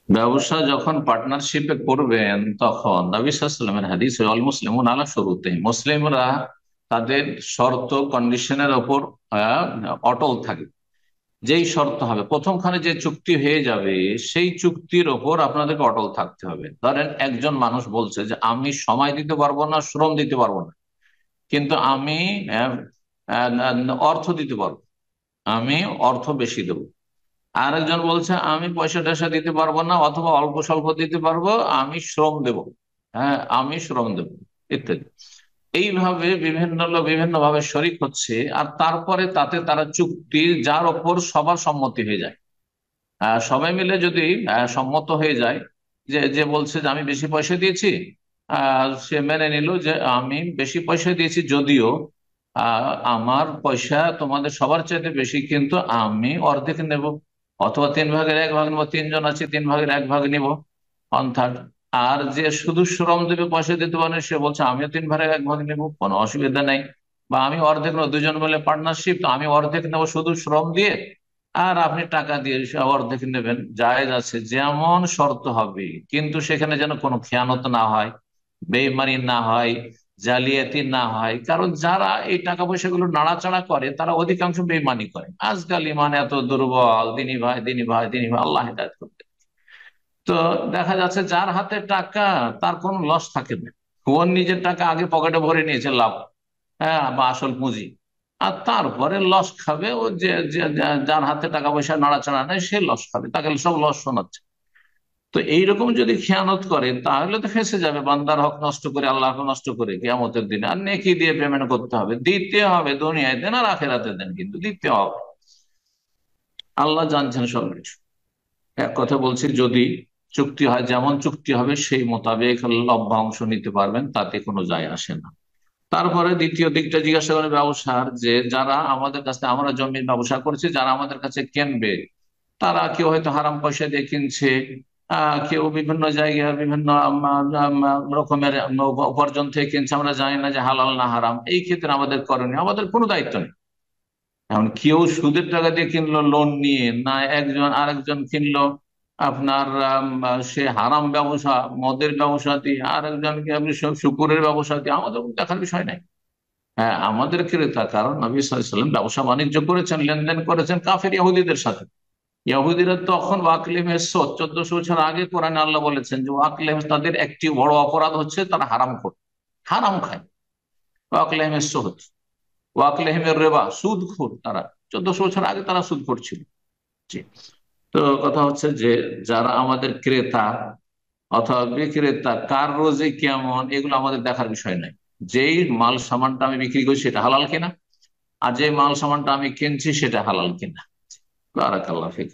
ব্যবসা যখন পার্টনারশিপে করবেন তখন নবী সাল্লাল্লাহু আলাইহি ওয়াসাল্লামের হাদিস, আল মুসলিমুন আলা শুরুতে, মুসলিমরা তাদের শর্ত কন্ডিশনের ওপর আহ, অটল থাকে। যেই শর্ত হবে প্রথমখানে যে চুক্তি হয়ে যাবে, সেই চুক্তির ওপর আপনাদেরকে অটল থাকতে হবে। ধরেন একজন মানুষ বলছে যে আমি সময় দিতে পারবো না, শ্রম দিতে পারবো না, কিন্তু আমি আহ, অর্থ দিতে পারবো, আমি অর্থ বেশি দেবো। আরেকজন বলছে আমি পয়সা টয়সা দিতে পারবো না, অথবা অল্প স্বল্প দিতে পারবো, আমি শ্রম দেব। হ্যাঁ, আমি শ্রম দেব, ইত্যাদি। এইভাবে বিভিন্ন লোক বিভিন্ন ভাবে শরিক হচ্ছে, আর তারপরে তাতে তারা চুক্তি, যার ওপর সবার সম্মতি হয়ে যায়। সবাই মিলে যদি সম্মত হয়ে যায়, যে যে বলছে যে আমি বেশি পয়সা দিয়েছি, সে মেনে নিল যে আমি বেশি পয়সা দিয়েছি, যদিও আমার পয়সা তোমাদের সবার চাইতে বেশি, কিন্তু আমি অর্ধেক নেব, অথবা 3 ভাগের 1 ভাগ নেবো, তিনজন আছে 3 ভাগের 1 ভাগ নিব, 1/3। আর যে শুধু শ্রম দেবে, পয়সা দিতে পারে, সে বলছে আমিও 3 ভাগের 1 ভাগ নেব, কোনো অসুবিধা নেই। বা আমি অর্ধেক নেবো, দুজন মিলে পার্টনারশিপ, তো আমি অর্ধেক নেবো শুধু শ্রম দিয়ে, আর আপনি টাকা দিয়ে অর্ধেক নেবেন, জায়েজ আছে, যেমন শর্ত হবে। কিন্তু সেখানে যেন কোনো খেয়ানত না হয়, বেইমানি না হয়, জালিয়াতি না হয়। কারণ যারা এই টাকা পয়সাগুলো নাড়াচাড়া করে, তারা অধিকাংশ বেইমানি করে। আজকাল ইমান এত দুর্বল, দিনী ভাই দিনী ভাই দিনী ভাই, আল্লাহ হেদায়েত করতে। তো দেখা যাচ্ছে যার হাতে টাকা, তার কোনো লস থাকে না। ওর নিজের টাকা আগে পকেটে ভরে নিয়েছে, লাভ, হ্যাঁ, বা আসল পুঁজি। আর তারপরে লস খাবে ও, যার হাতে টাকা পয়সা নাড়াচাড়া নেই, সে লস খাবে, তাকে সব লস শোনাচ্ছে। তো এইরকম যদি খেয়ানত করে, তাহলে তো ফেঁসে যাবে, বান্দার হক নষ্ট করে, আল্লাহকে নষ্ট করে, কিয়ামতের দিনে। আর নেকি দিয়ে পেমেন্ট করতে হবে, দিতে হবে, দুনিয়ায় দেন আর আখেরাতে দেন, কিন্তু দিতে হবে। আল্লাহ জানছেন সবকিছু। এক কথা বলছি, যদি চুক্তি হয়, যেমন চুক্তি হবে সেই মোতাবেক লভ্যাংশ নিতে পারবেন, তাতে কোনো যায় আসে না। তারপরে দ্বিতীয় দিকটা জিজ্ঞাসা করেন ব্যবসার, যে যারা আমাদের কাছে, আমরা জমির ব্যবসা করছি, যারা আমাদের কাছে কিনবে, তারা কেউ হয়তো হারাম পয়সা দিয়ে কিনছে, কেউ বিভিন্ন জায়গায় বিভিন্ন রকমের উপার্জন থেকে কিনছে, আমরা জানি না যে হালাল না হারাম। এই ক্ষেত্রে আমাদের করণীয়, আমাদের কোনো দায়িত্ব নেই। এখন কেউ সুদের টাকা দিয়ে কিনলো লোন নিয়ে, না একজন আরেকজন কিনলো আপনার সে হারাম ব্যবসা, মদের ব্যবসা দিয়ে, আর একজনকে আপনি শুকুরের ব্যবসা দিয়ে, আমাদের কোনো দেখার বিষয় নাই। হ্যাঁ, আমাদের ক্রেতা, কারণ নবী সাল্লাল্লাহু আলাইহি ওয়াসাল্লাম ব্যবসা বাণিজ্য করেছেন, লেনদেন করেছেন কাফের ইহুদিদের সাথে। ইহুদিরা তখন ওয়াকলিমে সোদ, 1400 বছর আগে কোরআনে আল্লাহ বলেছেন যে ওয়াকলিম, তাদের একটি বড় অপরাধ হচ্ছে তারা হারাম খোর, হারাম খায়। ওয়াকলিমে সোদ, ওয়াকলিমের রেবা, সুদখোর তারা। 1400 বছর আগে তারা সুদখোর ছিল। জি। তো কথা হচ্ছে যে যারা আমাদের ক্রেতা অথবা বিক্রেতা, কার রোজে কেমন, এগুলো আমাদের দেখার বিষয় নাই। যেই মাল সামানটা আমি বিক্রি করি সেটা হালাল কিনা, আর যে মাল সামানটা আমি কিনছি সেটা হালাল কিনা। বারাকাল্লাহ ফিক।